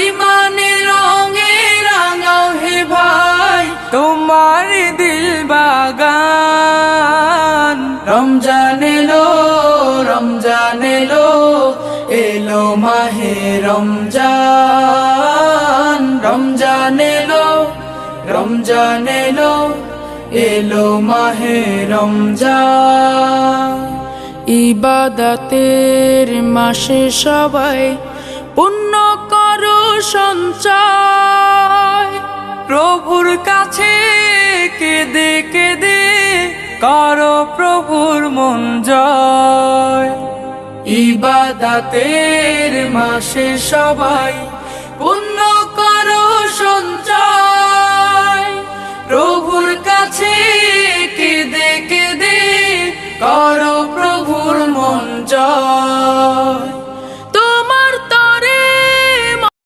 ইমানের রঙে রাঙাও হে ভাই তোমার দিল বাগান। রমজান এলো, রমজান এলো, এলো মাহে রমজান। রমজান এলো, রমজান এলো, এলো মাহে রমজান। ইবাদতের মাসে সবাই পুণ্য করো সঞ্চয়। প্রভুর কাছে কেঁদে কেঁদে করো প্রভুর মন জয়। ইবাদতের মাসে সবাই পুণ্য করো সঞ্চয়।